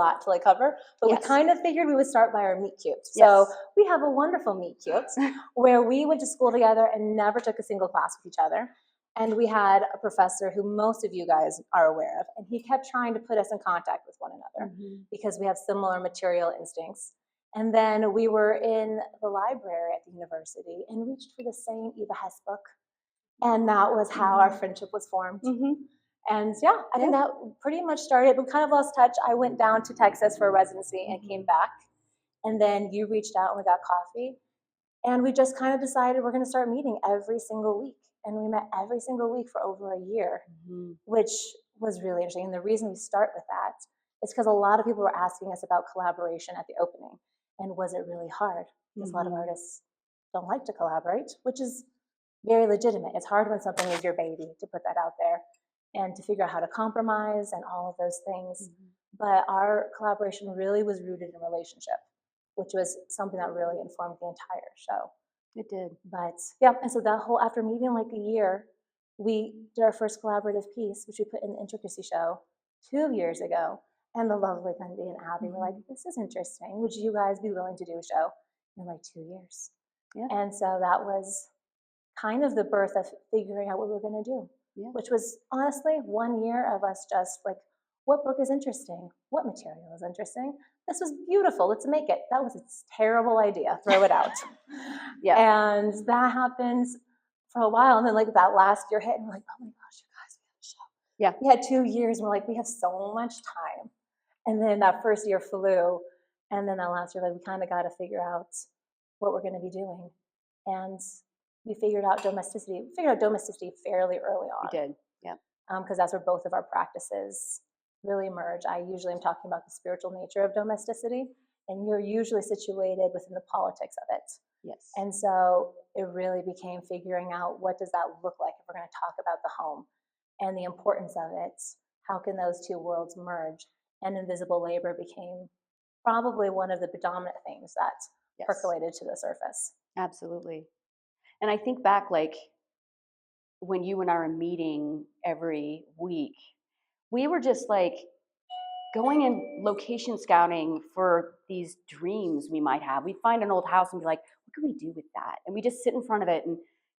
lot to like cover, but Yes. we kind of figured we would start by our meet cute. So we have a wonderful meet cute where we went to school together and never took a single class with each other. And we had a professor who most of you guys are aware of, and he kept trying to put us in contact with one another because we have similar material instincts. And then we were in the library at the university and reached for the same Eva Hess book. And that was how our friendship was formed. And yeah, I think that pretty much started, but we kind of lost touch. I went down to Texas for a residency and came back. And then you reached out and we got coffee. And we just kind of decided we're going to start meeting every single week. And we met every single week for over a year, which was really interesting. And the reason we start with that is because a lot of people were asking us about collaboration at the opening. And was it really hard? Because a lot of artists don't like to collaborate, which is very legitimate. It's hard when something is your baby to put that out there and to figure out how to compromise and all of those things. But our collaboration really was rooted in relationship, which was something that really informed the entire show. It did. But yeah, and so that whole, after meeting like a year, we did our first collaborative piece, which we put in the Intricacy show 2 years ago. And the lovely Gundy and Abby were like, this is interesting. Would you guys be willing to do a show in like 2 years? And so that was kind of the birth of figuring out what we were going to do, which was honestly 1 year of us just like, what book is interesting? What material is interesting? This was beautiful. Let's make it. That was a terrible idea. Throw it out. And that happened for a while. And then like that last year hit and we're like, oh my gosh, you guys, we have a show. We had 2 years and we're like, we have so much time. And then that first year flew. And then that last year, like, we kind of got to figure out what we're going to be doing. And we figured out domesticity. We figured out domesticity fairly early on. We did, because that's where both of our practices really merge. I usually am talking about the spiritual nature of domesticity, and you're usually situated within the politics of it. And so it really became figuring out what does that look like if we're going to talk about the home and the importance of it. How can those two worlds merge? And invisible labor became probably one of the predominant themes that percolated to the surface. Absolutely. And I think back, like, when you and I were meeting every week, we were just like going in location scouting for these dreams we might have. We'd find an old house and be like, what can we do with that? And we just sit in front of it and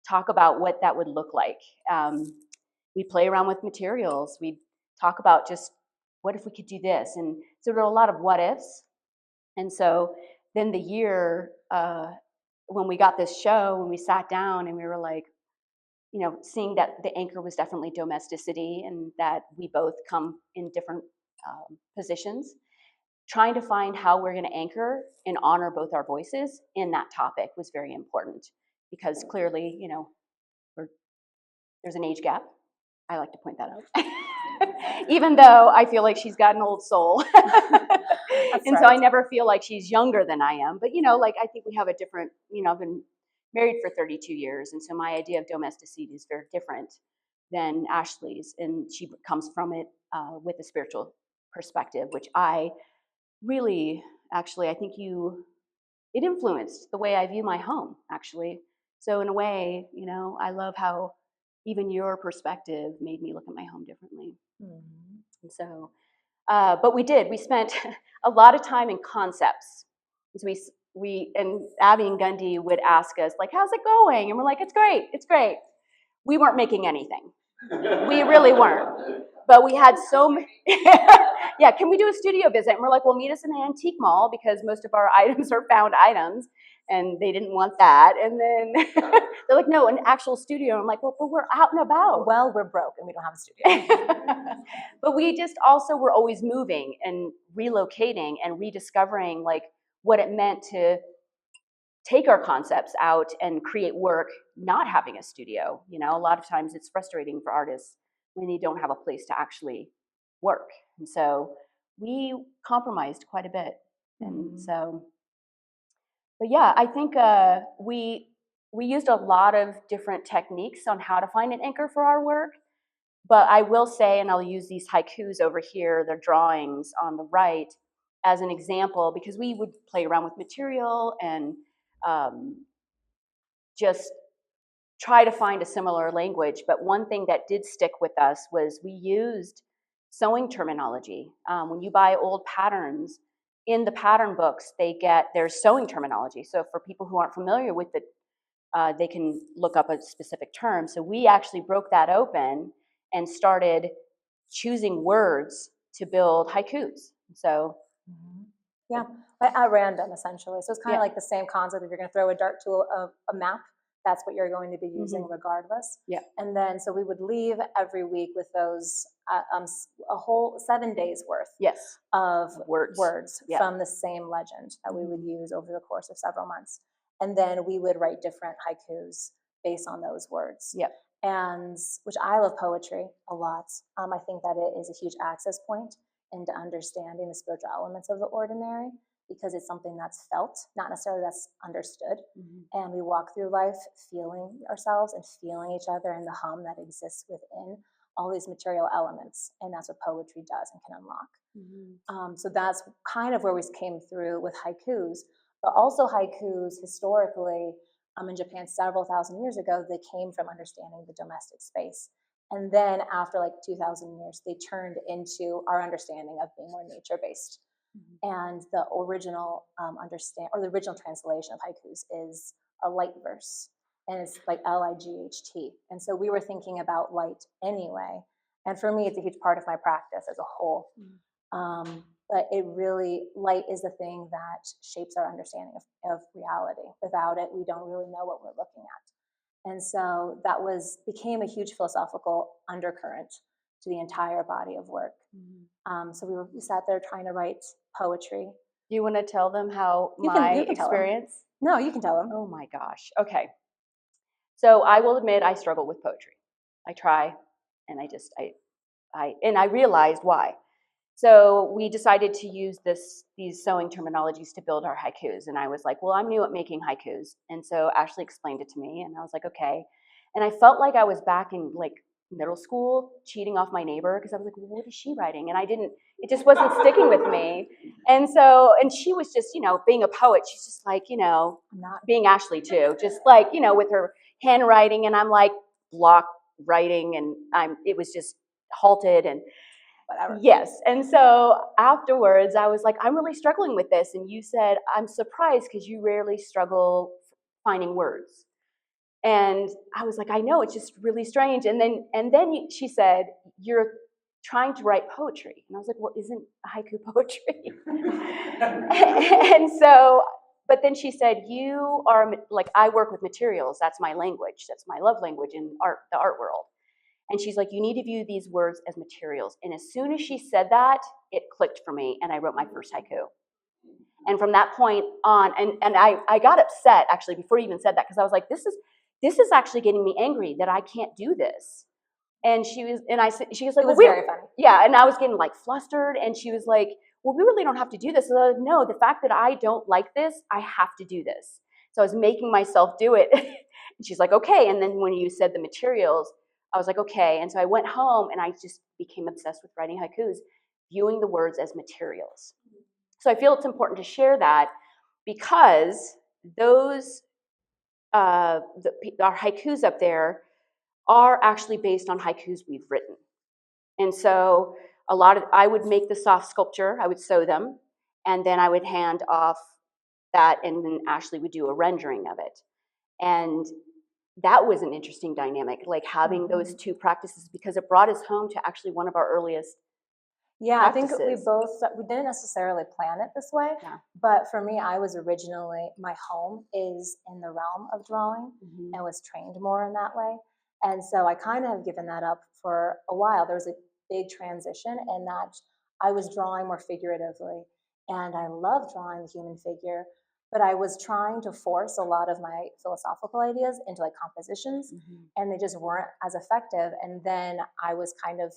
talk about what that would look like. We'd play around with materials. We'd talk about just, what if we could do this? And so there were a lot of what ifs. And so then the year, when we got this show, when we sat down and we were like, you know, seeing that the anchor was definitely domesticity and that we both come in different positions, trying to find how we're going to anchor and honor both our voices in that topic was very important, because clearly, you know, there's an age gap. I like to point that out. Even though I feel like she's got an old soul. And so I never feel like she's younger than I am. But, you know, like, I think we have a different, you know, I've been married for 32 years. And so my idea of domesticity is very different than Ashley's. And she comes from it with a spiritual perspective, which I really, actually, I think it influenced the way I view my home, actually. So in a way, you know, I love how even your perspective made me look at my home differently. And so, but we spent a lot of time in concepts. So and Abby and Gundy would ask us, like, how's it going? And we're like, it's great. We weren't making anything. We really weren't. But we had so many, can we do a studio visit? And we're like, well, meet us in an antique mall, because most of our items are found items. And they didn't want that. And then they're like, no, an actual studio. I'm like, well, but we're out and about. Well, we're broke and we don't have a studio. But we just also were always moving and relocating and rediscovering, like, what it meant to take our concepts out and create work not having a studio. You know, a lot of times it's frustrating for artists when you don't have a place to actually work. And so we compromised quite a bit. And so, but yeah, I think we used a lot of different techniques on how to find an anchor for our work. But I will say, and I'll use these haikus over here, the drawings on the right, as an example, because we would play around with material and just try to find a similar language. But one thing that did stick with us was we used sewing terminology. When you buy old patterns, in the pattern books, there's sewing terminology. So for people who aren't familiar with it, they can look up a specific term. So we actually broke that open and started choosing words to build haikus. So yeah, at random essentially. So it's kind of Yeah. like the same concept. If you're going to throw a dart to a map, that's what you're going to be using regardless. Yeah. And then so we would leave every week with those a whole 7 days worth Yes. of Words. Yeah. from the same legend that we would use over the course of several months. And then we would write different haikus based on those words. Yep. And which I love poetry a lot. I think that it is a huge access point into understanding the spiritual elements of the ordinary, because it's something that's felt, not necessarily that's understood. And we walk through life feeling ourselves and feeling each other and the hum that exists within all these material elements. And that's what poetry does and can unlock. So that's kind of where we came through with haikus, but also haikus historically in Japan several thousand years ago, they came from understanding the domestic space. And then after like 2,000 years, they turned into our understanding of being more nature-based. And the original the original translation of haikus is a light verse, and it's like Light. And so we were thinking about light anyway. And for me, it's a huge part of my practice as a whole. But it really, light is the thing that shapes our understanding of reality. Without it, we don't really know what we're looking at. And so that became a huge philosophical undercurrent to the entire body of work. So we sat there trying to write poetry. Do you want to tell them how You can experience? No, you can tell them. Oh my gosh. Okay. So I will admit I struggle with poetry. I try, and I realized why. So we decided to use these sewing terminologies to build our haikus. And I was like, well, I'm new at making haikus. And so Ashley explained it to me, and I was like, okay. And I felt like I was back in like middle school, cheating off my neighbor, because I was like, well, what is she writing? And it just wasn't sticking with me. And she was just, being a poet, she's just like, not being Ashley too, just like, with her handwriting, and I'm like block writing, and it was just halted and whatever. Yes. And so afterwards I was like, I'm really struggling with this. And you said, I'm surprised because you rarely struggle finding words. And I was like, I know, it's just really strange. And then she said, you're trying to write poetry. And I was like, well, isn't haiku poetry? And so, but then she said, you are like, I work with materials. That's my language. That's my love language in the art world. And she's like, you need to view these words as materials. And as soon as she said that, it clicked for me, and I wrote my first haiku. And from that point on, and I got upset actually before you even said that, because I was like, this is actually getting me angry that I can't do this. And she was like, it was very funny. Yeah, and I was getting like flustered, and she was like, well, we really don't have to do this. So I was like, no, the fact that I don't like this, I have to do this. So I was making myself do it. And she's like, okay. And then when you said the materials, I was like, okay. And so I went home and I just became obsessed with writing haikus, viewing the words as materials. So I feel it's important to share that, because those, our haikus up there are actually based on haikus we've written. And so I would make the soft sculpture, I would sew them, and then I would hand off that, and then Ashley would do a rendering of it. And that was an interesting dynamic, like having those two practices, because it brought us home to actually one of our earliest practices. I think we didn't necessarily plan it this way, but for me, I was originally, my home is in the realm of drawing and was trained more in that way. And so I kind of have given that up for a while. There was a big transition in that I was drawing more figuratively, and I love drawing the human figure, but I was trying to force a lot of my philosophical ideas into like compositions, and they just weren't as effective. And then I was kind of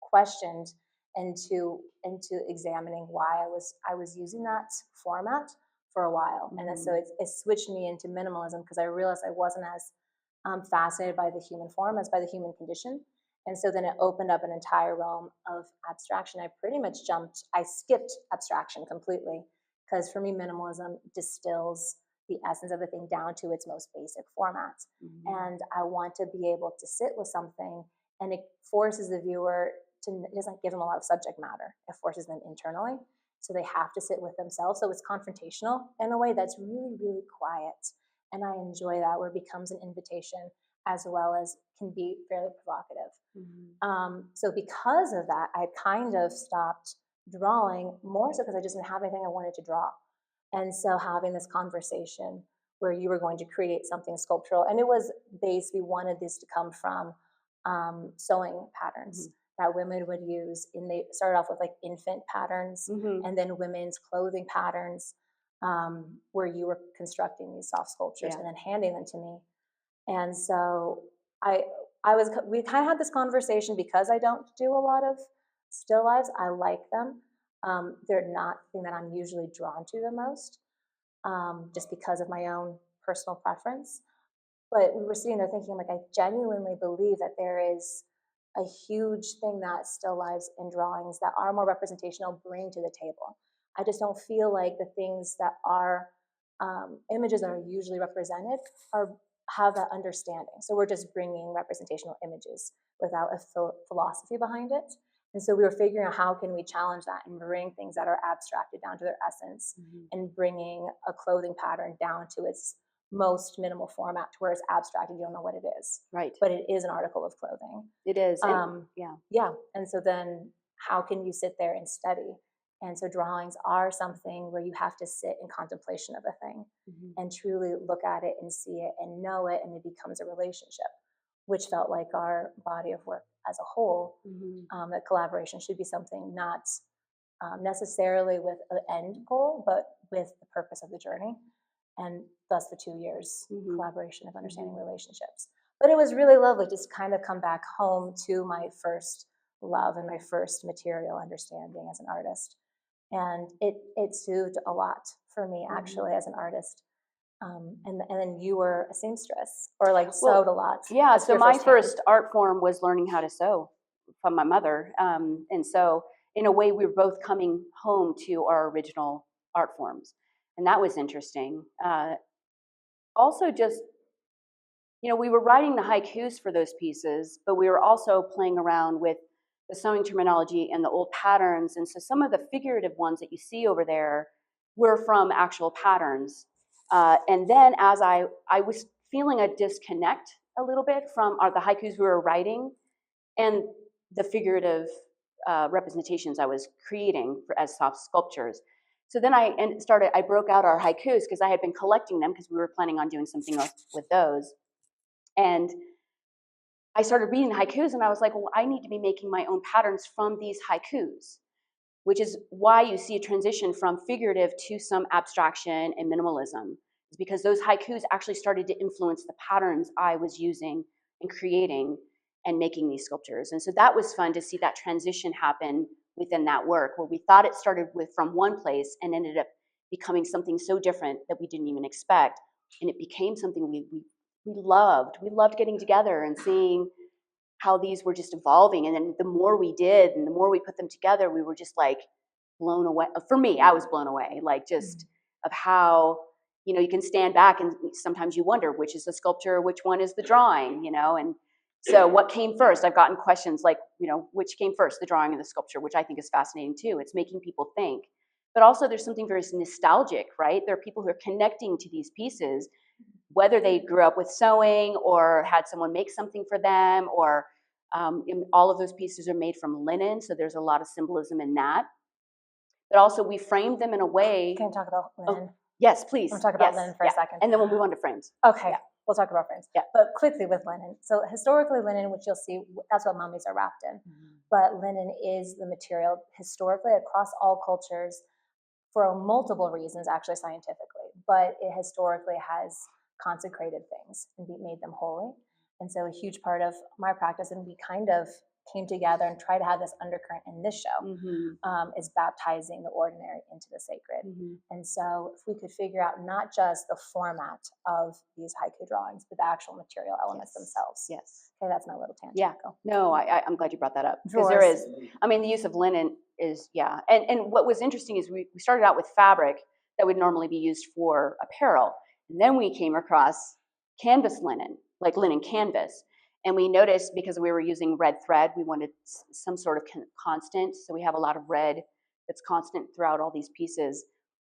questioned into examining why I was using that format for a while. And then so it switched me into minimalism, because I realized I wasn't as fascinated by the human form as by the human condition. And so then it opened up an entire realm of abstraction. I skipped abstraction completely, because for me, minimalism distills the essence of a thing down to its most basic format. And I want to be able to sit with something, and it forces the viewer it doesn't give them a lot of subject matter. It forces them internally. So they have to sit with themselves. So it's confrontational in a way that's really, really quiet. And I enjoy that, where it becomes an invitation as well as can be fairly provocative. So because of that, I kind of stopped drawing, more so because I just didn't have anything I wanted to draw. And so having this conversation where you were going to create something sculptural, and it was based, we wanted this to come from sewing patterns that women would use. And they started off with like infant patterns and then women's clothing patterns, where you were constructing these soft sculptures and then handing them to me. And so we kind of had this conversation because I don't do a lot of still lives. I like them. They're not the thing that I'm usually drawn to the most, just because of my own personal preference. But we were sitting there thinking, like, I genuinely believe that there is a huge thing that still lives and drawings that are more representational bring to the table. I just don't feel like the things that are images that are usually represented have that understanding. So we're just bringing representational images without a philosophy behind it. And so we were figuring out how can we challenge that and bring things that are abstracted down to their essence, and bringing a clothing pattern down to its most minimal format, to where it's abstract and you don't know what it is. Right. But it is an article of clothing. It is. Yeah. And so then how can you sit there and study? And so drawings are something where you have to sit in contemplation of a thing and truly look at it and see it and know it, and it becomes a relationship, which felt like our body of work as a whole. That collaboration should be something not necessarily with an end goal, but with the purpose of the journey. And thus the 2 years collaboration of understanding relationships. But it was really lovely just kind of come back home to my first love and my first material understanding as an artist. And it soothed a lot for me, actually, as an artist. And then you were a seamstress, or like sewed a lot. Yeah, so my first art form was learning how to sew from my mother. And so in a way, we were both coming home to our original art forms. And that was interesting. Also just, we were writing the haikus for those pieces, but we were also playing around with the sewing terminology and the old patterns. And so some of the figurative ones that you see over there were from actual patterns. And then as I was feeling a disconnect a little bit from the haikus we were writing and the figurative representations I was creating as soft sculptures. So then I broke out our haikus because I had been collecting them because we were planning on doing something else with those. And I started reading haikus and I was like, well, I need to be making my own patterns from these haikus, which is why you see a transition from figurative to some abstraction and minimalism. It's because those haikus actually started to influence the patterns I was using and creating and making these sculptures. And so that was fun to see that transition happen within that work, where we thought it started from one place and ended up becoming something so different that we didn't even expect. And it became something we loved. We loved getting together and seeing how these were just evolving. And then the more we did and the more we put them together, we were just like blown away. For me, I was blown away, like just of how, you can stand back and sometimes you wonder which is the sculpture, which one is the drawing, and so what came first? I've gotten questions like, which came first, the drawing and the sculpture, which I think is fascinating too. It's making people think. But also there's something very nostalgic, right? There are people who are connecting to these pieces, whether they grew up with sewing or had someone make something for them, or all of those pieces are made from linen, so there's a lot of symbolism in that. But also we framed them in a way. Can you talk about linen? Yes, please. We'll talk about linen for a second. And then we'll move on to frames. Okay. Yeah. We'll talk about frames. Yeah. But quickly with linen. So historically linen, which you'll see, that's what mummies are wrapped in. But linen is the material historically across all cultures for multiple reasons, actually scientifically. But it historically has consecrated things and made them holy. And so a huge part of my practice, and we kind of came together and tried to have this undercurrent in this show, is baptizing the ordinary into the sacred. And so if we could figure out not just the format of these haiku drawings, but the actual material elements themselves. Yes. Okay, that's my little tangent. Yeah. No, I'm glad you brought that up. Because there is, the use of linen is, And what was interesting is we started out with fabric that would normally be used for apparel. And then we came across canvas linen, like linen canvas. And we noticed, because we were using red thread, we wanted some sort of constant. So we have a lot of red that's constant throughout all these pieces.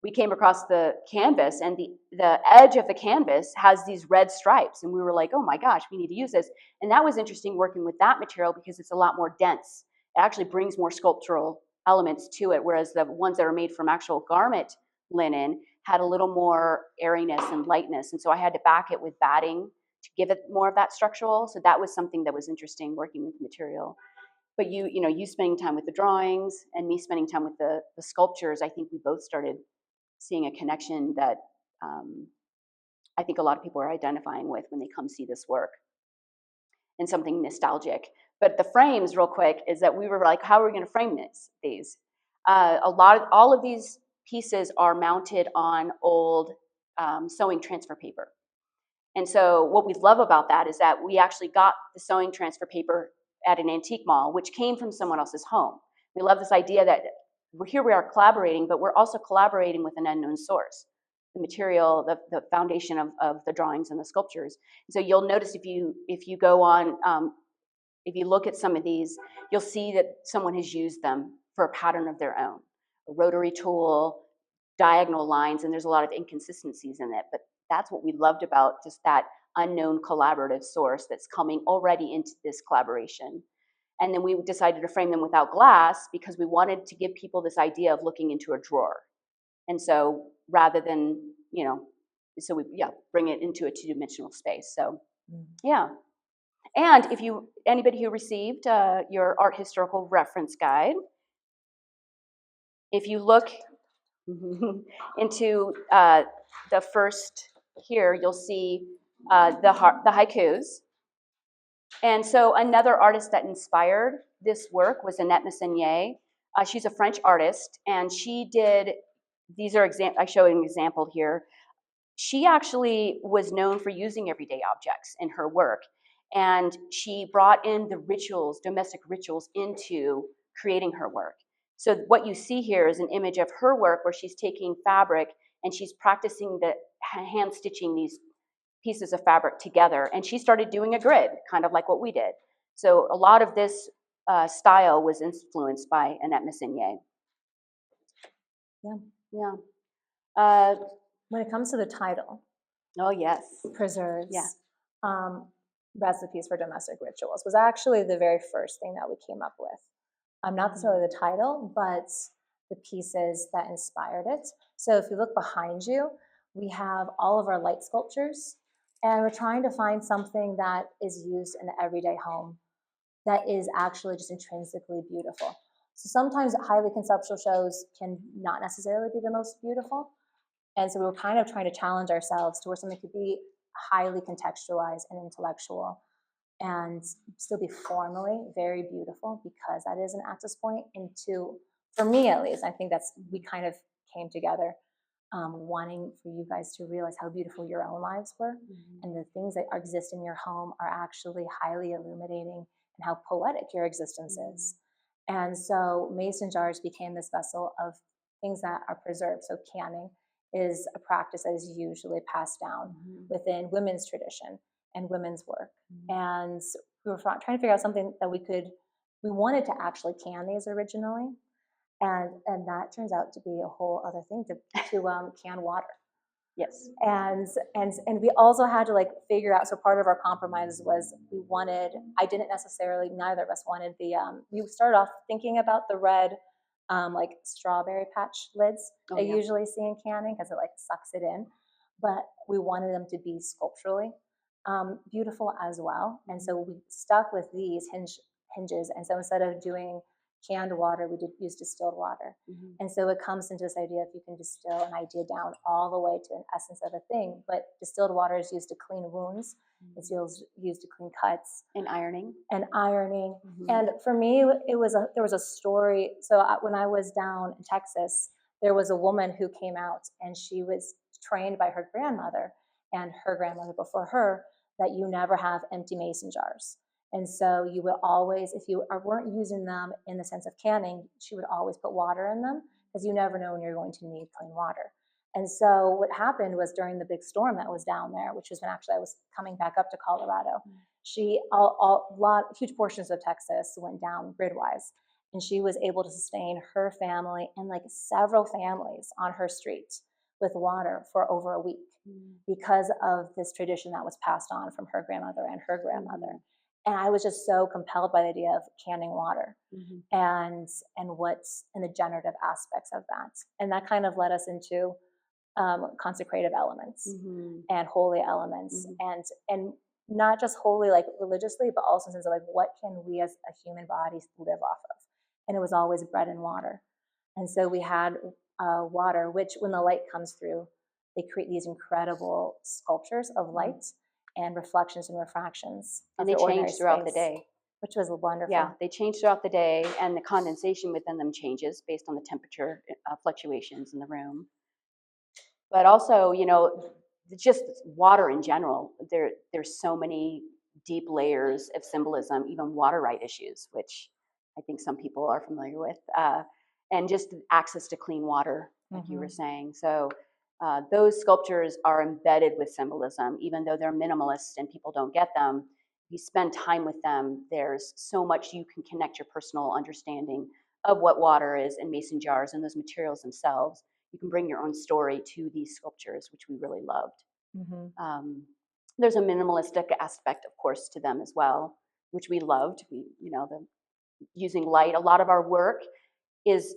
We came across the canvas, and the edge of the canvas has these red stripes. And we were like, oh my gosh, we need to use this. And that was interesting working with that material because it's a lot more dense. It actually brings more sculptural elements to it, whereas the ones that are made from actual garment linen had a little more airiness and lightness. And so I had to back it with batting to give it more of that structural. So that was something that was interesting working with material. But you spending time with the drawings and me spending time with the sculptures, I think we both started seeing a connection that I think a lot of people are identifying with when they come see this work, and something nostalgic. But the frames, real quick, is that we were like, how are we going to frame these? All of these pieces are mounted on old sewing transfer paper. And so what we love about that is that we actually got the sewing transfer paper at an antique mall, which came from someone else's home. We love this idea that we are collaborating, but we're also collaborating with an unknown source, the material, the foundation of the drawings and the sculptures. So you'll notice if you go on, if you look at some of these, you'll see that someone has used them for a pattern of their own, a rotary tool, diagonal lines, and there's a lot of inconsistencies in it. But that's what we loved about just that unknown collaborative source that's coming already into this collaboration. And then we decided to frame them without glass because we wanted to give people this idea of looking into a drawer. And so rather than, so we bring it into a two-dimensional space. So yeah. And if anybody who received your art historical reference guide, if you look into the first here, you'll see the haikus. And so another artist that inspired this work was Annette Messonnier. She's a French artist, and she did, I show an example here. She actually was known for using everyday objects in her work, and she brought in the rituals, domestic rituals, into creating her work. So what you see here is an image of her work where she's taking fabric and she's practicing the hand stitching these pieces of fabric together, and she started doing a grid, kind of like what we did. So a lot of this style was influenced by Annette Messonnier. Yeah. When it comes to the title, oh yes, preserves recipes for domestic rituals was actually the very first thing that we came up with. Not necessarily the title, but the pieces that inspired it. So if you look behind you, we have all of our light sculptures, and we're trying to find something that is used in the everyday home that is actually just intrinsically beautiful. So sometimes highly conceptual shows can not necessarily be the most beautiful. And so we were kind of trying to challenge ourselves to where something could be highly contextualized and intellectual and still be formally very beautiful, because that is an access point into, for me at least, I think we kind of came together wanting for you guys to realize how beautiful your own lives were, and the things that exist in your home are actually highly illuminating, and how poetic your existence is. And so mason jars became this vessel of things that are preserved. So canning is a practice that is usually passed down within women's tradition and women's work. And we were trying to figure out something that we wanted to actually can these originally. And that turns out to be a whole other thing, to can water. Yes. And we also had to figure out, so part of our compromise was neither of us wanted we started off thinking about the red strawberry patch lids they usually see in canning, because it sucks it in, but we wanted them to be sculpturally beautiful as well. And so we stuck with these hinges, and so instead of doing canned water, we did use distilled water. And so it comes into this idea, if you can distill an idea down all the way to an essence of a thing, but distilled water is used to clean wounds, it's used to clean cuts. And ironing. And for me, there was a story. So when I was down in Texas, there was a woman who came out, and she was trained by her grandmother and her grandmother before her that you never have empty mason jars. And so you will always, if you weren't using them in the sense of canning, she would always put water in them, because you never know when you're going to need clean water. And so what happened was, during the big storm that was down there, which was when actually I was coming back up to Colorado, huge portions of Texas went down grid-wise, and she was able to sustain her family and like several families on her street with water for over a week because of this tradition that was passed on from her grandmother and her grandmother. And I was just so compelled by the idea of canning water and the generative aspects of that. And that kind of led us into consecrative elements and holy elements, and not just holy like religiously, but also in the sense of like what can we as a human body live off of. And it was always bread and water. And so we had water, which when the light comes through, they create these incredible sculptures of light and reflections and refractions. And they change throughout the day, which was wonderful. Yeah, they change throughout the day, and the condensation within them changes based on the temperature fluctuations in the room. But also, you know, just water in general, there's so many deep layers of symbolism, even water right issues, which I think some people are familiar with, and just access to clean water, like you were saying. So those sculptures are embedded with symbolism, even though they're minimalist and people don't get them. If you spend time with them, there's so much you can connect your personal understanding of what water is in mason jars and those materials themselves. You can bring your own story to these sculptures, which we really loved. There's a minimalistic aspect, of course, to them as well, which we loved. Using light. A lot of our work is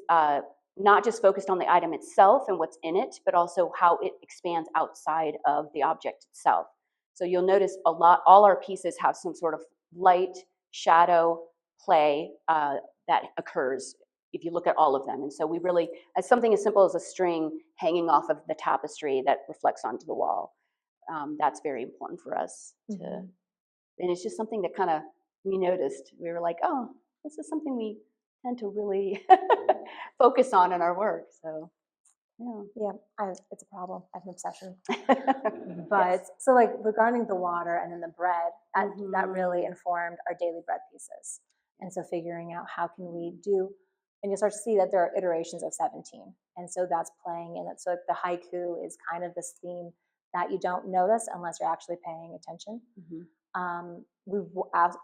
not just focused on the item itself and what's in it, but also how it expands outside of the object itself. So you'll notice all our pieces have some sort of light, shadow, play that occurs if you look at all of them. And so we really, as something as simple as a string hanging off of the tapestry that reflects onto the wall, that's very important for us. And it's just something that kind of, we noticed. We were like, oh, this is something we tend to really focus on in our work. So, it's a problem. I have an obsession. But so like regarding the water and then the bread, that really informed our daily bread pieces. And so figuring out how can we do, and you start to see that there are iterations of 17. And so that's playing in it. So the haiku is kind of this theme that you don't notice unless you're actually paying attention. We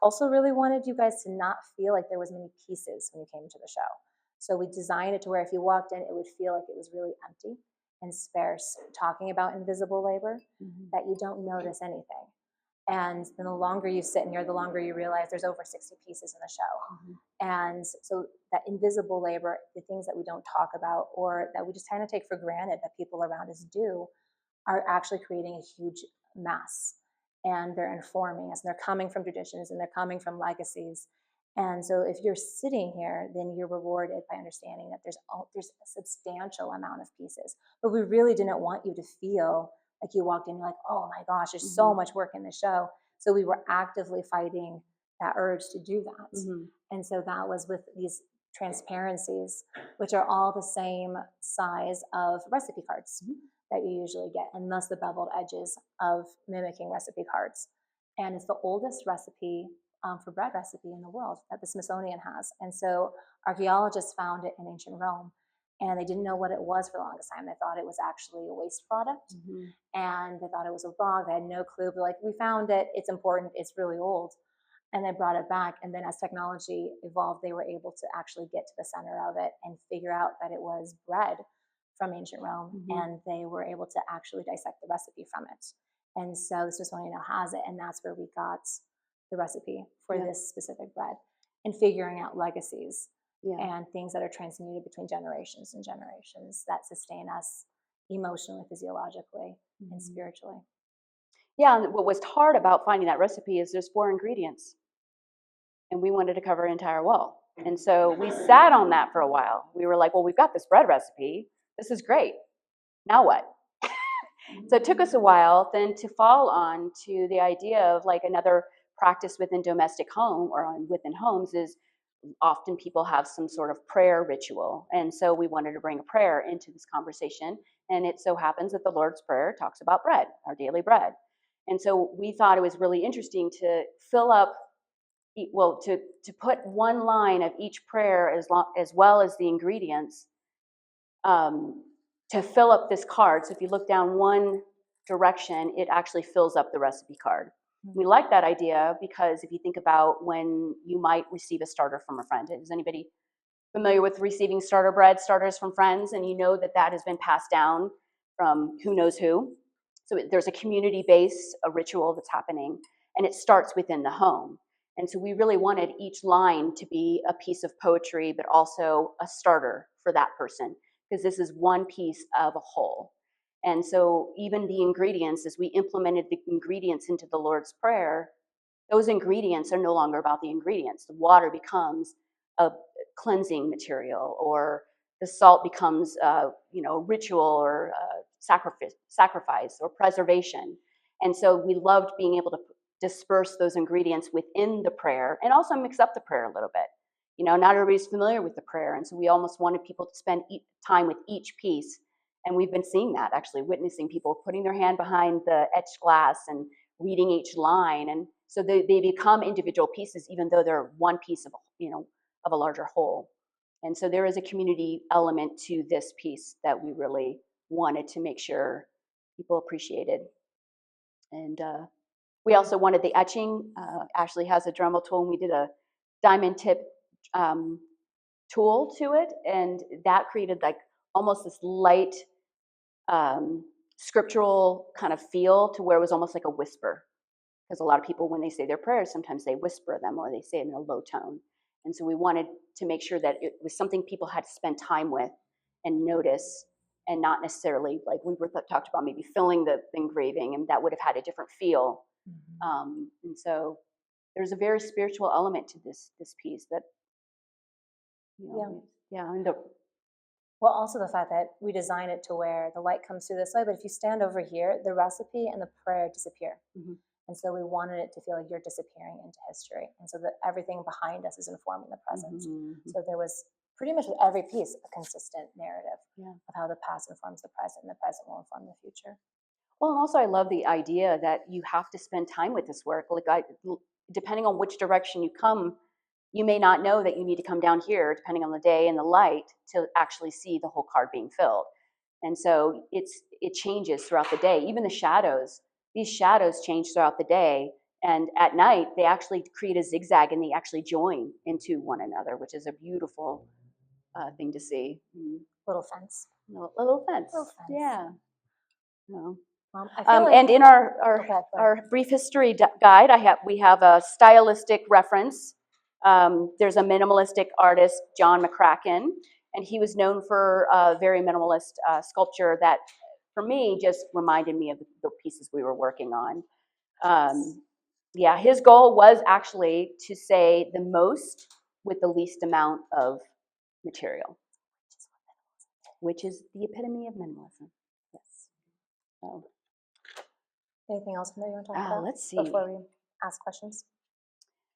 also really wanted you guys to not feel like there was many pieces when you came to the show. So we designed it to where if you walked in, it would feel like it was really empty and sparse, talking about invisible labor, that you don't notice anything. And then the longer you sit in here, the longer you realize there's over 60 pieces in the show. And so that invisible labor, the things that we don't talk about or that we just kind of take for granted that people around us do, are actually creating a huge mass. And they're informing us, and they're coming from traditions, and they're coming from legacies. And so if you're sitting here, then you're rewarded by understanding that there's a substantial amount of pieces. But we really didn't want you to feel like you walked in, you're like, oh my gosh, there's so much work in the show. So we were actively fighting that urge to do that. And so that was with these transparencies, which are all the same size of recipe cards that you usually get, and thus the beveled edges of mimicking recipe cards. And it's the oldest recipe for bread recipe in the world that the Smithsonian has. And so archaeologists found it in ancient Rome, and they didn't know what it was for the longest time. They thought it was actually a waste product, and they thought it was a rock. They had no clue, but like, we found it, it's important, it's really old. And they brought it back, and then as technology evolved, they were able to actually get to the center of it and figure out that it was bread from ancient Rome, and they were able to actually dissect the recipe from it. And so the Smithsonian now has it, and that's where we got the recipe for this specific bread, and figuring out legacies and things that are transmuted between generations and generations that sustain us emotionally, physiologically, and spiritually. Yeah, and what was hard about finding that recipe is there's 4 ingredients, and we wanted to cover an entire wall. And so we sat on that for a while. We were like, well, we've got this bread recipe. This is great. Now what? So it took us a while then to fall on to the idea of like another practice within domestic home or within homes is often people have some sort of prayer ritual. And so we wanted to bring a prayer into this conversation. And it so happens that the Lord's Prayer talks about bread, our daily bread. And so we thought it was really interesting to fill up, well, to put one line of each prayer as well as the ingredients to fill up this card. So if you look down one direction, it actually fills up the recipe card. We like that idea because if you think about when you might receive a starter from a friend, is anybody familiar with receiving starters from friends? And you know that that has been passed down from who knows who. So there's a community-based ritual that's happening, and it starts within the home. And so we really wanted each line to be a piece of poetry, but also a starter for that person, because this is one piece of a whole. And so even the ingredients, as we implemented the ingredients into the Lord's Prayer, those ingredients are no longer about the ingredients. The water becomes a cleansing material, or the salt becomes ritual or sacrifice or preservation. And so we loved being able to disperse those ingredients within the prayer and also mix up the prayer a little bit. Not everybody's familiar with the prayer, and so we almost wanted people to spend time with each piece. And we've been seeing that, actually, witnessing people putting their hand behind the etched glass and reading each line. And so they become individual pieces, even though they're one piece of a larger whole. And so there is a community element to this piece that we really wanted to make sure people appreciated. And we also wanted the etching. Ashley has a Dremel tool, and we did a diamond tip tool to it, and that created like almost this light scriptural kind of feel to where it was almost like a whisper. Because a lot of people, when they say their prayers, sometimes they whisper them or they say it in a low tone. And so we wanted to make sure that it was something people had to spend time with and notice, and not necessarily like we were talked about maybe filling the engraving, and that would have had a different feel. And so there's a very spiritual element to this piece that, and well, also the fact that we design it to where the light comes through this way, but if you stand over here, the recipe and the prayer disappear. And so we wanted it to feel like you're disappearing into history, and so that everything behind us is informing the present. So there was pretty much with every piece a consistent narrative of how the past informs the present, and the present will inform the future. Well, and also I love the idea that you have to spend time with this work. Like depending on which direction you come, you may not know that you need to come down here, depending on the day and the light, to actually see the whole card being filled. And so it changes throughout the day. Even the shadows, these shadows change throughout the day. And at night, they actually create a zigzag, and they actually join into one another, which is a beautiful thing to see. Little fence. A little fence. Little fence. Yeah. No. I feel like, and in our brief history guide, we have a stylistic reference. There's a minimalistic artist, John McCracken, and he was known for a very minimalist sculpture that, for me, just reminded me of the pieces we were working on. His goal was actually to say the most with the least amount of material, which is the epitome of minimalism. Yes. So. Anything else that you want to talk about? Let's see. Before we ask questions.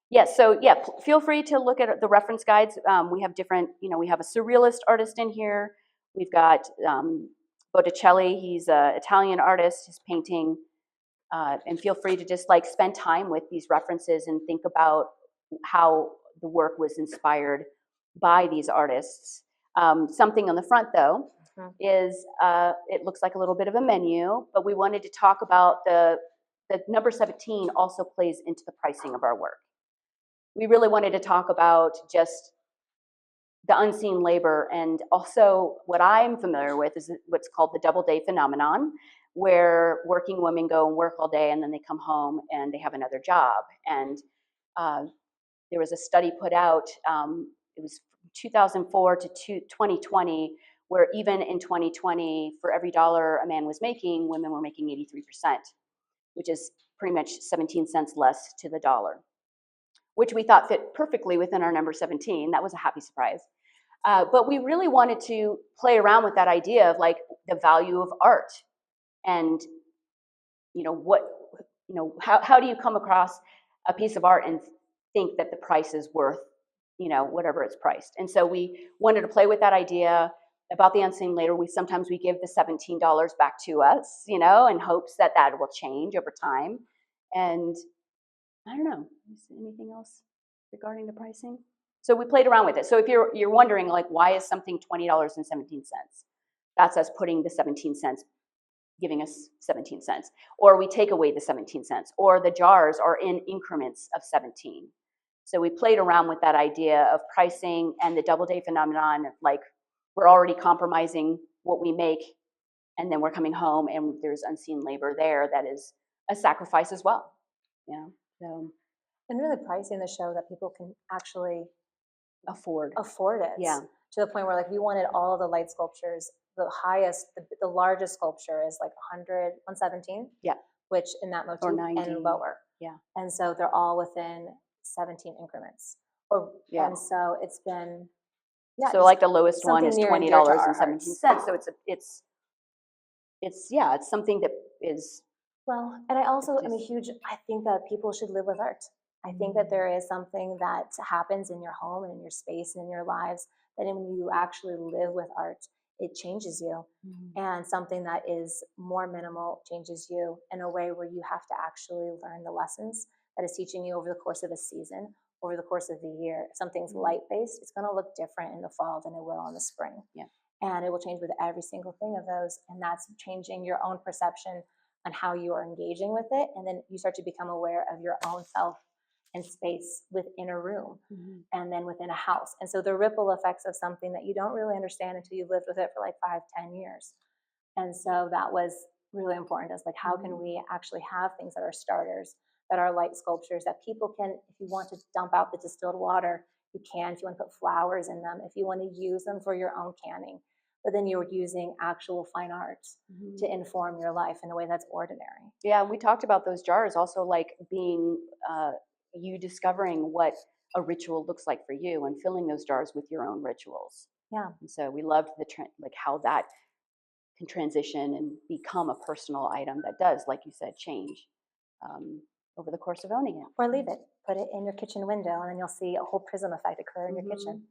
Yes, so feel free to look at the reference guides. We have different, we have a surrealist artist in here. We've got Botticelli, he's an Italian artist, he's painting. And feel free to just spend time with these references and think about how the work was inspired by these artists. Something on the front, though, is it looks like a little bit of a menu, but we wanted to talk about the number 17 also plays into the pricing of our work. We really wanted to talk about just the unseen labor, and also what I'm familiar with is what's called the double day phenomenon, where working women go and work all day and then they come home and they have another job. And there was a study put out, it was 2004 to 2020, where even in 2020, for every dollar a man was making, women were making 83%, which is pretty much 17 cents less to the dollar, which we thought fit perfectly within our number 17. That was a happy surprise. But we really wanted to play around with that idea of the value of art, and how do you come across a piece of art and think that the price is worth whatever it's priced. And so we wanted to play with that idea about the unseen labor. Sometimes we give the $17 back to us, in hopes that will change over time. And I don't know, anything else regarding the pricing? So we played around with it. So if you're wondering, why is something $20.17? That's us putting the 17 cents giving us 17 cents, or we take away the 17 cents, or the jars are in increments of 17. So we played around with that idea of pricing and the double day phenomenon, like we're already compromising what we make, and then we're coming home and there's unseen labor there that is a sacrifice as well. Yeah. So, and really pricing the show that people can actually afford it. Yeah. To the point where like we wanted all of the light sculptures, the highest, the largest sculpture is like 100, 117. Yeah. Which in that motif Or 90. and lower. Yeah. And so they're all within 17 increments. Or Yeah. and so it's been so like the lowest one is something near and dear to our $20.17. So it's something that is well, and I also am a huge, I think that people should live with art. I think that there is something that happens in your home and in your space and in your lives that when you actually live with art, it changes you. And something that is more minimal changes you in a way where you have to actually learn the lessons that is teaching you over the course of a season, over the course of the year. If something's light-based, it's going to look different in the fall than it will in the spring. Yeah. And it will change with every single thing of those. And that's changing your own perception on how you are engaging with it. And then you start to become aware of your own self and space within a room and then within a house. And so the ripple effects of something that you don't really understand until you've lived with it for like 5-10 years. And so that was really important. Is like, how can we actually have things that are starters, that are light sculptures that people can, if you want to dump out the distilled water, you can. If you want to put flowers in them, if you want to use them for your own canning, but then you're using actual fine art to inform your life in a way that's ordinary. Yeah, we talked about those jars also, like being you discovering what a ritual looks like for you and filling those jars with your own rituals. Yeah. And so we loved like how that can transition and become a personal item that does, like you said, change over the course of owning it. Or leave it, put it in your kitchen window, and then you'll see a whole prism effect occur in your kitchen,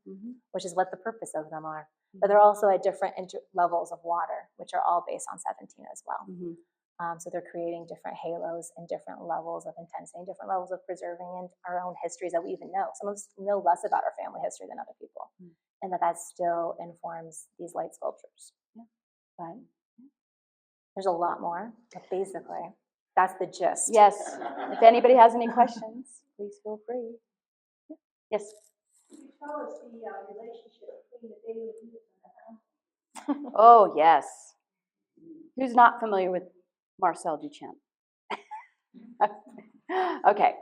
which is what the purpose of them are. But they're also at different levels of water, which are all based on 17 as well. So they're creating different halos and different levels of intensity and different levels of preserving and our own histories that we even know. Some of us know less about our family history than other people. And that still informs these light sculptures. But there's a lot more, but basically, that's the gist. Yes. If anybody has any questions, please feel free. Yes. Can you tell us the relationship between the daily use and the fountain? Oh, yes. Who's not familiar with Marcel Duchamp? Okay.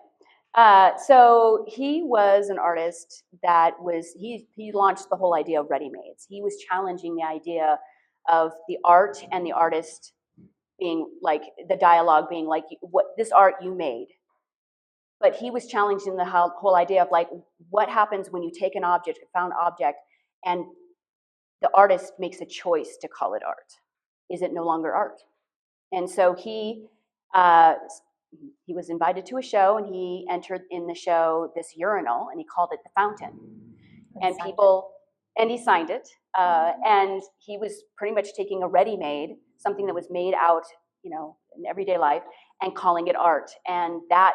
So he was an artist that was, he launched the whole idea of ready-mades. He was challenging the idea of the art and the artist being like, the dialogue being like, what this art you made. But he was challenging the whole idea of like, what happens when you take an object, a found object, and the artist makes a choice to call it art? Is it no longer art? And so he was invited to a show, and he entered in the show this urinal, and he called it the fountain. And he signed it, and he was pretty much taking a ready-made, something that was made out, in everyday life, and calling it art. And that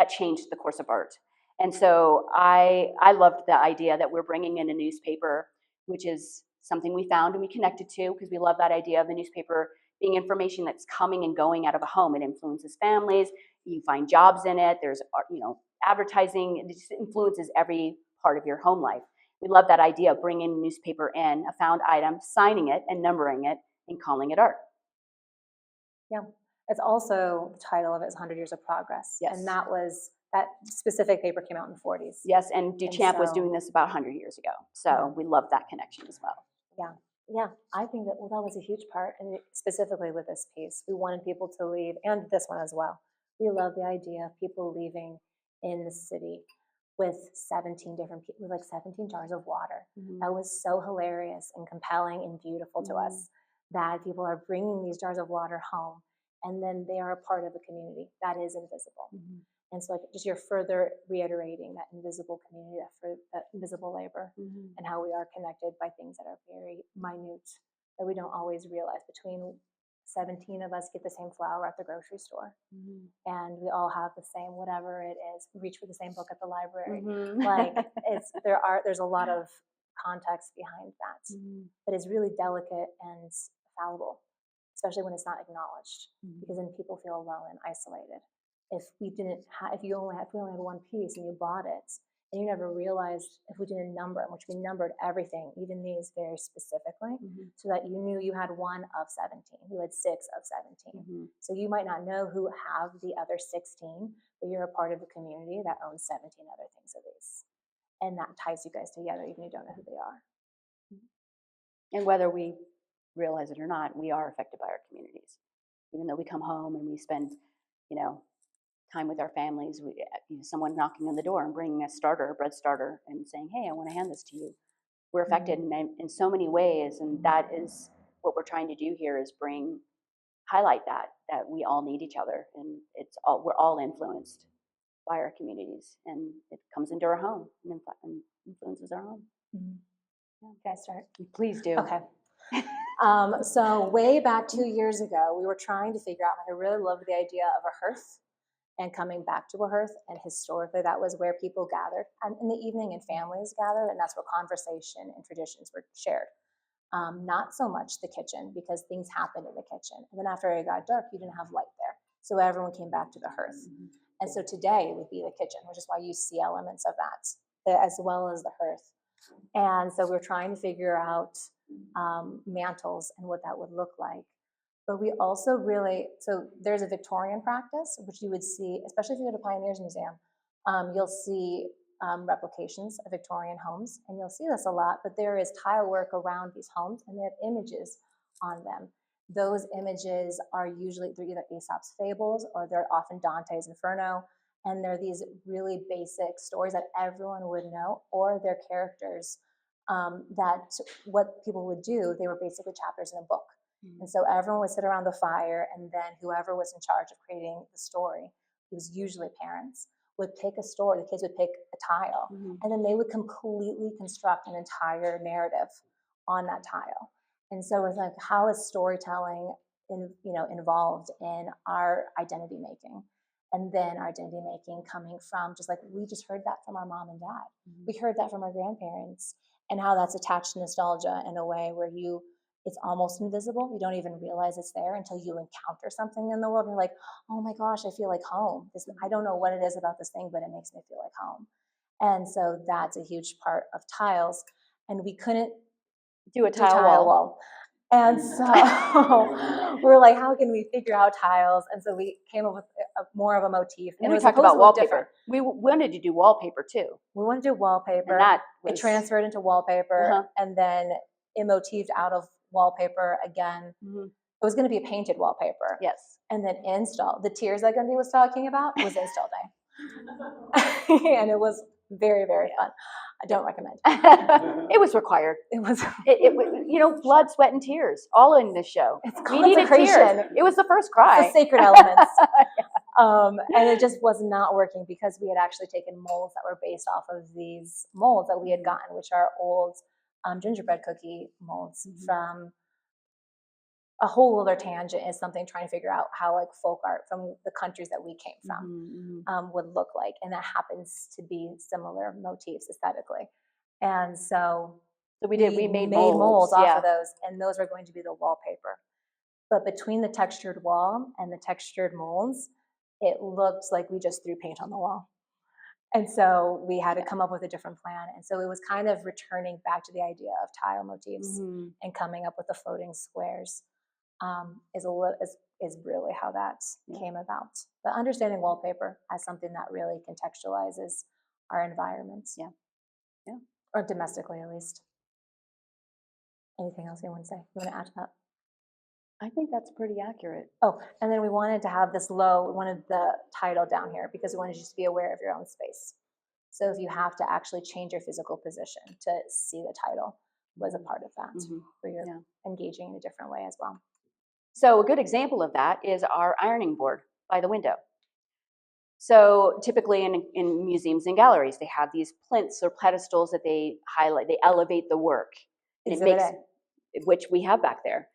changed the course of art. And so I loved the idea that we're bringing in a newspaper, which is something we found and we connected to, because we love that idea of the newspaper being information that's coming and going out of a home. It influences families. You find jobs in it. There's, advertising. It just influences every part of your home life. We love that idea of bringing a newspaper in, a found item, signing it and numbering it and calling it art. Yeah. It's also, the title of it is 100 Years of Progress. Yes. And that specific paper came out in the 40s. Yes, and Duchamp was doing this about 100 years ago. So we love that connection as well. Yeah. Yeah, I think that was a huge part, and specifically with this piece, we wanted people to leave, and this one as well. We love the idea of people leaving in the city with 17 different people, with like 17 jars of water. That was so hilarious and compelling and beautiful to us, that people are bringing these jars of water home, and then they are a part of a community that is invisible. And so, like, just you're further reiterating that invisible community, that invisible labor, and how we are connected by things that are very minute, that we don't always realize. Between 17 of us get the same flour at the grocery store, and we all have the same whatever it is. Reach for the same book at the library. Like, there's a lot of context behind that, but it's really delicate and fallible. especially when it's not acknowledged, because then people feel alone and isolated. If we only had one piece and you bought it, and you never realized, if we didn't number them, which we numbered everything, even these very specifically, so that you knew you had one of 17, you had 6 of 17. So you might not know who have the other 16, but you're a part of a community that owns 17 other things of these. And that ties you guys together, even if you don't know who they are. And whether we realize it or not, we are affected by our communities. Even though we come home and we spend, time with our families, someone knocking on the door and bringing a bread starter, and saying, "Hey, I want to hand this to you." We're affected in so many ways, and that is what we're trying to do here: is highlight that we all need each other, and we're all influenced by our communities, and it comes into our home and influences our home. Can I start? Please do. Okay. So way back 2 years ago, we were trying to figure out, I really loved the idea of a hearth and coming back to a hearth. And historically, that was where people gathered in the evening, and families gathered, and that's where conversation and traditions were shared. Not so much the kitchen, because things happened in the kitchen. And then after it got dark, you didn't have light there. So everyone came back to the hearth. And so today would be the kitchen, which is why you see elements of that, as well as the hearth. And so we're trying to figure out mantles and what that would look like. But we also so there's a Victorian practice, which you would see, especially if you go to Pioneers Museum, you'll see replications of Victorian homes, and you'll see this a lot, but there is tile work around these homes, and they have images on them. Those images are usually, they're either Aesop's fables, or they're often Dante's Inferno, and they're these really basic stories that everyone would know, or they're characters that what people would do, they were basically chapters in a book. And so everyone would sit around the fire, and then whoever was in charge of creating the story, it was usually parents, would pick a story. The kids would pick a tile, and then they would completely construct an entire narrative on that tile. And so we're like, how is storytelling involved in our identity making? And then our identity making coming from, just like we just heard that from our mom and dad. We heard that from our grandparents, and how that's attached to nostalgia in a way where it's almost invisible. You don't even realize it's there until you encounter something in the world. And you're like, oh my gosh, I feel like home. I don't know what it is about this thing, but it makes me feel like home. And so that's a huge part of tiles. And we couldn't do a tile wall. And so we're like, how can we figure out tiles? And so we came up with more of a motif. And we talked about wallpaper. We wanted to do wallpaper too. We wanted to do wallpaper. And it transferred into wallpaper, and then it motifed out of wallpaper again. It was going to be a painted wallpaper. Yes. And then install. The tears that Gundy was talking about was install day. And it was very, very fun. I don't recommend. It was required. It was. Blood, sweat, and tears, all in this show. It's we needed tears. It was the first cry. It's the sacred elements. And it just was not working, because we had actually taken molds that were based off of these molds that we had gotten, which are old gingerbread cookie molds from a whole other tangent, is something trying to figure out how like folk art from the countries that we came from would look like. And that happens to be similar motifs aesthetically. And so we made molds off of those, and those were going to be the wallpaper. But between the textured wall and the textured molds, it looked like we just threw paint on the wall. And so we had to come up with a different plan. And so it was kind of returning back to the idea of tile motifs and coming up with the floating squares is really how that came about. But understanding wallpaper as something that really contextualizes our environments. Yeah. Or domestically, at least. Anything else you want to say? You want to add to that? I think that's pretty accurate. Oh, and then we wanted to have we wanted the title down here, because we wanted you to be aware of your own space. So if you have to actually change your physical position to see the title, was a part of that, where you're engaging in a different way as well. So a good example of that is our ironing board by the window. So typically in museums and galleries, they have these plinths or pedestals that they highlight, they elevate the work. Which we have back there.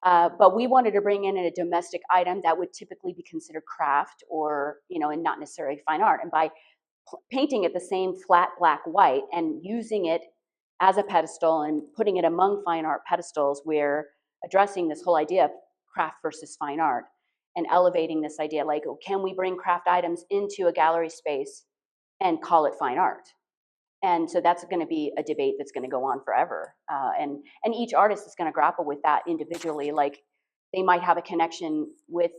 But we wanted to bring in a domestic item that would typically be considered craft or, and not necessarily fine art. And by painting it the same flat black white and using it as a pedestal and putting it among fine art pedestals, we're addressing this whole idea of craft versus fine art, and elevating this idea like, oh, can we bring craft items into a gallery space and call it fine art? And so that's going to be a debate that's going to go on forever. And each artist is going to grapple with that individually. Like they might have a connection with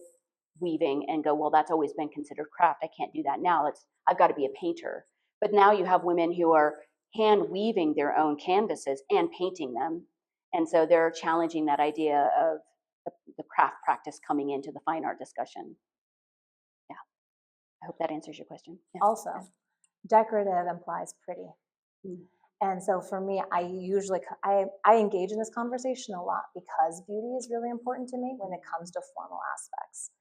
weaving and go, well, that's always been considered craft. I can't do that now. I've got to be a painter. But now you have women who are hand weaving their own canvases and painting them. And so they're challenging that idea of the craft practice coming into the fine art discussion. Yeah, I hope that answers your question. Yeah. Also, decorative implies pretty. Mm. And so for me, I usually, I engage in this conversation a lot because beauty is really important to me when it comes to formal aspects.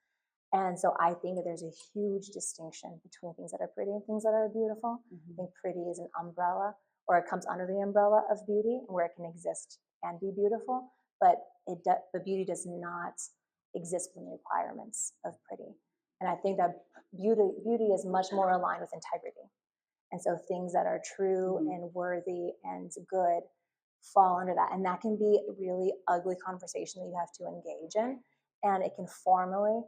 And so I think that there's a huge distinction between things that are pretty and things that are beautiful. I think pretty is an umbrella, or it comes under the umbrella of beauty, where it can exist and be beautiful, but the beauty does not exist within the requirements of pretty. And I think that beauty is much more aligned with integrity. And so things that are true and worthy and good fall under that. And that can be a really ugly conversation that you have to engage in. And it can formally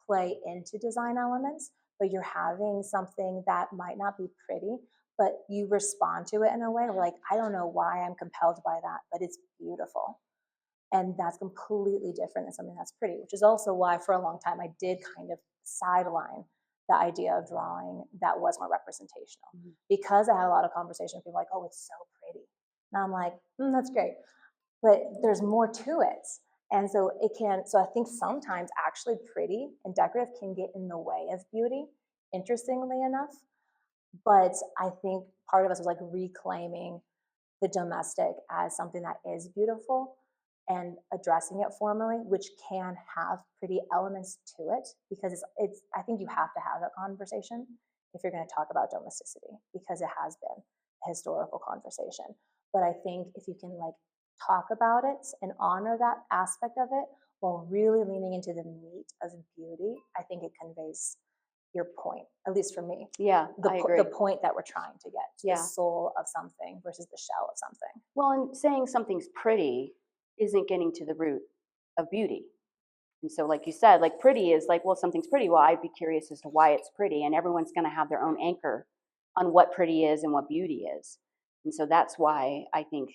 play into design elements, but you're having something that might not be pretty, but you respond to it in a way like, I don't know why I'm compelled by that, but it's beautiful. And that's completely different than something that's pretty, which is also why for a long time I did kind of sideline the idea of drawing that was more representational, because I had a lot of conversations with people like, oh, it's so pretty. And I'm like, that's great, but there's more to it. And so I think sometimes actually pretty and decorative can get in the way of beauty, interestingly enough. But I think part of us was like reclaiming the domestic as something that is beautiful and addressing it formally, which can have pretty elements to it, because it's I think you have to have that conversation if you're going to talk about domesticity, because it has been a historical conversation. But I think if you can like talk about it and honor that aspect of it while really leaning into the meat of beauty, I think it conveys your point, at least for me. Yeah, I agree. The point that we're trying to get to, Yeah. the soul of something versus the shell of something. Well, and saying something's pretty isn't getting to the root of beauty. And so, like you said, like pretty is like, well, something's pretty. Well, I'd be curious as to why it's pretty, and everyone's going to have their own anchor on what pretty is and what beauty is. And so that's why I think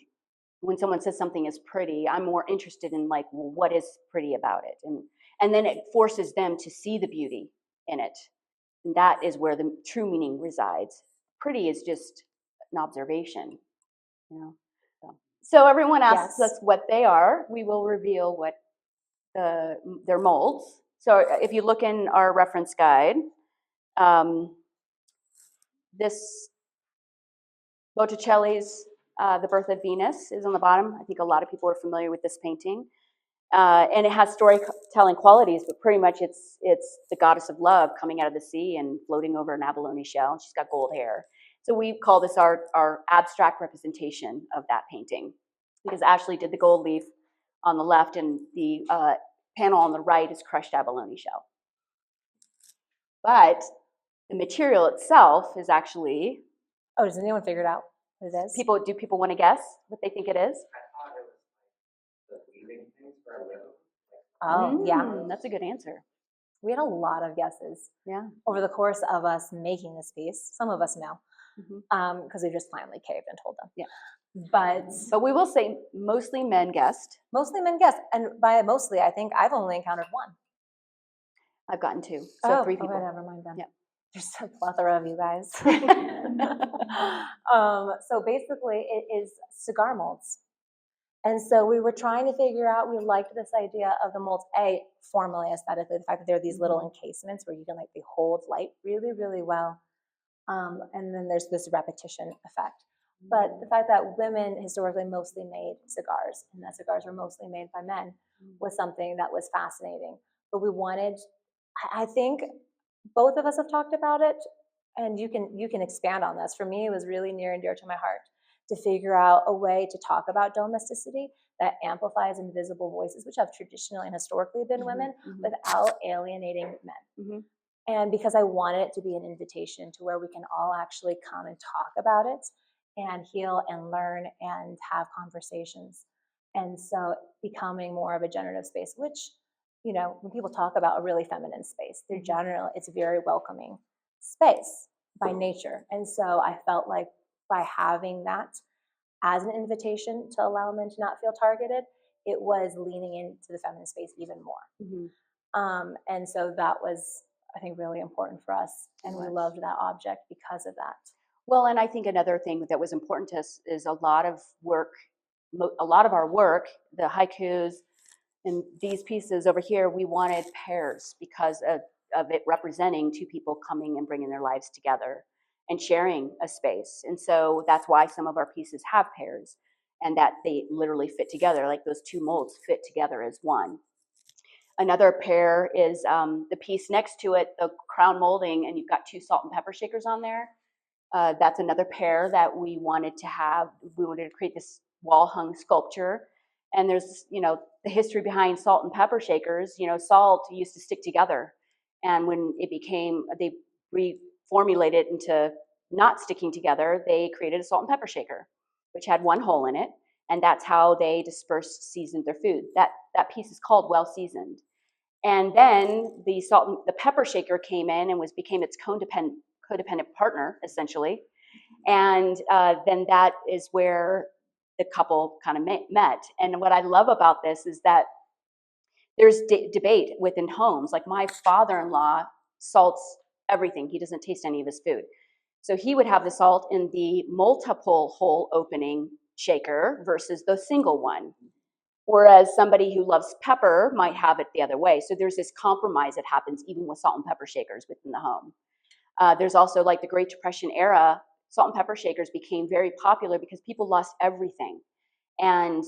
when someone says something is pretty, I'm more interested in like, well, what is pretty about it? And then it forces them to see the beauty in it. And that is where the true meaning resides. Pretty is just an observation, you know. So everyone asks us what they are. We will reveal what their molds. So if you look in our reference guide, this Botticelli's The Birth of Venus is on the bottom. I think a lot of people are familiar with this painting. And it has storytelling qualities, but pretty much it's the goddess of love coming out of the sea and floating over an abalone shell, and she's got gold hair. So we call this our abstract representation of that painting, because Ashley did the gold leaf on the left, and the panel on the right is crushed abalone shell. But the material itself is actually... Oh, does anyone figure it out what it is? Do people want to guess what they think it is? Oh, yeah. That's a good answer. We had a lot of guesses. Yeah. Over the course of us making this piece. Some of us know, because we just finally caved and told them. Yeah. But we will say mostly men guessed. Mostly men guessed, and by mostly, I think I've only encountered one. I've gotten two, so 3 people. Okay, never mind then. Yeah. There's a plethora of you guys. So basically, it is cigar molds. And so we were trying to figure out, we liked this idea of the molds, formally, aesthetically, the fact that there are these little encasements where you can they hold light really, really well. And then there's this repetition effect. But the fact that women historically mostly made cigars, and that cigars were mostly made by men, was something that was fascinating. But we wanted, I think both of us have talked about it, and you can expand on this. For me, it was really near and dear to my heart to figure out a way to talk about domesticity that amplifies invisible voices, which have traditionally and historically been women, without alienating men. And because I wanted it to be an invitation to where we can all actually come and talk about it and heal and learn and have conversations. And so becoming more of a generative space, which you know, when people talk about a really feminine space, they're Mhm. generally, it's a very welcoming space by nature. And so I felt like by having that as an invitation to allow men to not feel targeted, it was leaning into the feminine space even more. Mhm. And so that was, I think, really important for us. And we was. loved that object because of that. Well, and I think another thing that was important to us is a lot of our work, the haikus and these pieces over here, we wanted pairs because of it representing two people coming and bringing their lives together and sharing a space. And so that's why some of our pieces have pairs and that they literally fit together, like those two molds fit together as one. Another pair is the piece next to it, the crown molding, and you've got two salt and pepper shakers on there. That's another pair that we wanted to have. We wanted to create this wall hung sculpture. And there's, you know, the history behind salt and pepper shakers. You know, salt used to stick together. And when it became, they reformulated into not sticking together, they created a salt and pepper shaker, which had one hole in it. And that's how they dispersed, seasoned their food. That piece is called well seasoned. And then the the pepper shaker came in and became its codependent partner, essentially. And then that is where the couple kind of met. And what I love about this is that there's debate within homes. Like my father-in-law salts everything. He doesn't taste any of his food. So he would have the salt in the multiple hole opening shaker versus the single one. Whereas somebody who loves pepper might have it the other way. So there's this compromise that happens even with salt and pepper shakers within the home. There's also, like, the Great Depression era, salt and pepper shakers became very popular because people lost everything. And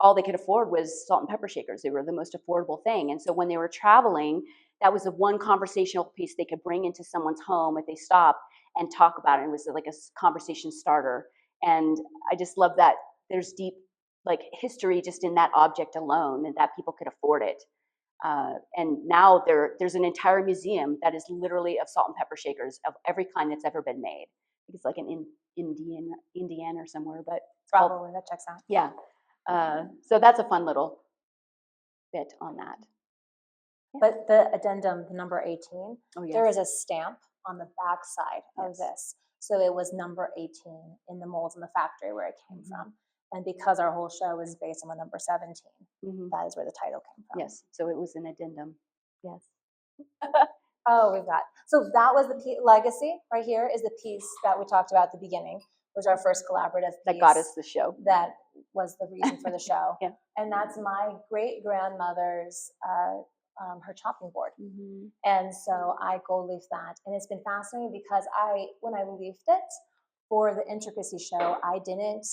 all they could afford was salt and pepper shakers. They were the most affordable thing. And so when they were traveling, that was the one conversational piece they could bring into someone's home if they stopped and talk about it. It was like a conversation starter. And I just love that there's deep, like, history just in that object alone, and that people could afford it. And now there's an entire museum that is literally of salt and pepper shakers of every kind that's ever been made. I think it's like in Indiana or somewhere, but Probably, that checks out. yeah. So that's a fun little bit on that. But the addendum, the number 18, Oh, yes. there is a stamp on the back side of Yes. this. So it was number 18 in the molds in the factory where it came from. And because our whole show is based on the number 17, that is where the title came from. Yes, so it was an addendum. Yes. Oh, we've got, so that was the legacy right here is the piece that we talked about at the beginning, was our first collaborative piece. That got us the show. That was the reason for the show. Yeah. And that's my great-grandmother's, her chopping board. Mm-hmm. And so I gold leafed that. And it's been fascinating because when I leafed it for the intricacy show, I didn't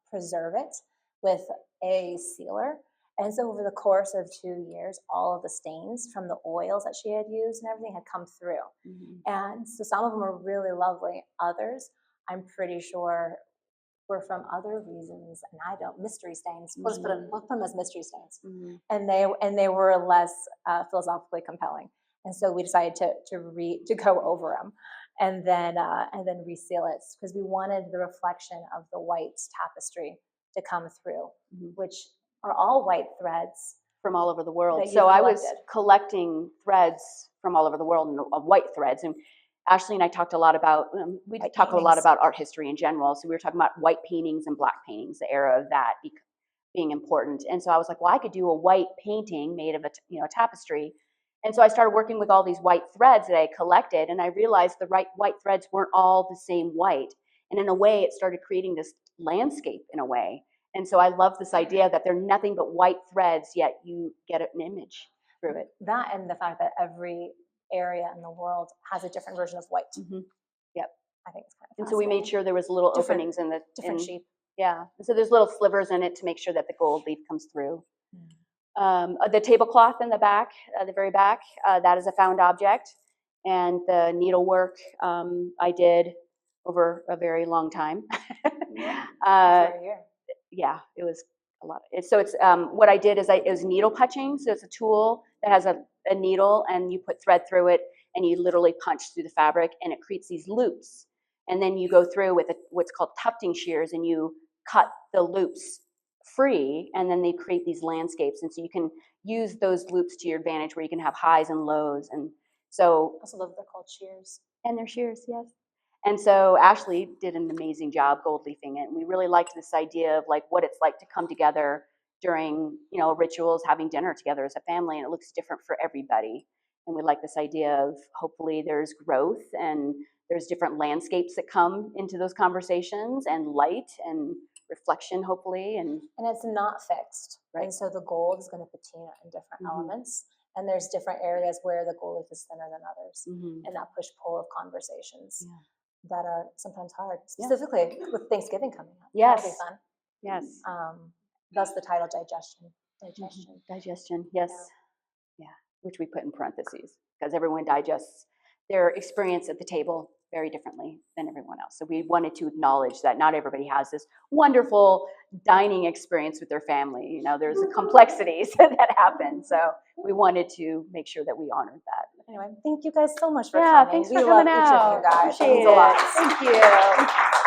preserve it with a sealer. And so over the course of 2 years, all of the stains from the oils that she had used and everything had come through. Mm-hmm. And so some of them are really lovely. Others, I'm pretty sure, were from other reasons, and I don't, mystery stains. We'll just put them as mystery stains. Mm-hmm. And they were less philosophically compelling. And so we decided to go over them and then reseal it because we wanted the reflection of the white tapestry to come through, which are all white threads from all over the world. So I was collecting threads from all over the world, white threads. And Ashley and I talked a lot about, we talk a lot about art history in general. So we were talking about white paintings and black paintings, the era of that being important. And so I was like, well, I could do a white painting made of a tapestry. And so I started working with all these white threads that I collected, and I realized the white threads weren't all the same white. And in a way, it started creating this landscape in a way. And so I love this idea that they're nothing but white threads, yet you get an image through it. That and the fact that every area in the world has a different version of white. Mm-hmm. Yep. I think it's kind of And so we made sure there was little openings in the different shape. Yeah. And so there's little slivers in it to make sure that the gold leaf comes through. The tablecloth in the back, the very back, that is a found object. And the needlework I did over a very long time. For a year. Yeah, it was a lot. So it's what I did is it was needle punching. So it's a tool that has a needle, and you put thread through it, and you literally punch through the fabric, and it creates these loops. And then you go through with what's called tufting shears, and you cut the loops free, and then they create these landscapes, and so you can use those loops to your advantage, where you can have highs and lows, and so. I also love that they're called shears. And they're shears, yes. And so Ashley did an amazing job gold leafing it, and we really liked this idea of like what it's like to come together during, you know, rituals, having dinner together as a family, and it looks different for everybody. And we like this idea of hopefully there's growth and there's different landscapes that come into those conversations, and light and reflection, hopefully. And it's not fixed. Right. And so the gold is going to patina in different elements. And there's different areas where the gold leaf is thinner than others. And that push-pull of conversations that are sometimes hard, specifically with Thanksgiving coming up. Yes. That'll be fun. Yes. Thus the title, digestion. Digestion, yes. Yeah, which we put in parentheses, because everyone digests their experience at the table very differently than everyone else. So we wanted to acknowledge that not everybody has this wonderful dining experience with their family. You know, there's the complexities that happen. So we wanted to make sure that we honored that. Anyway, thank you guys so much for Yeah, coming. thanks for we coming love out. each of you guys. Appreciate It means a lot. it. Thank you.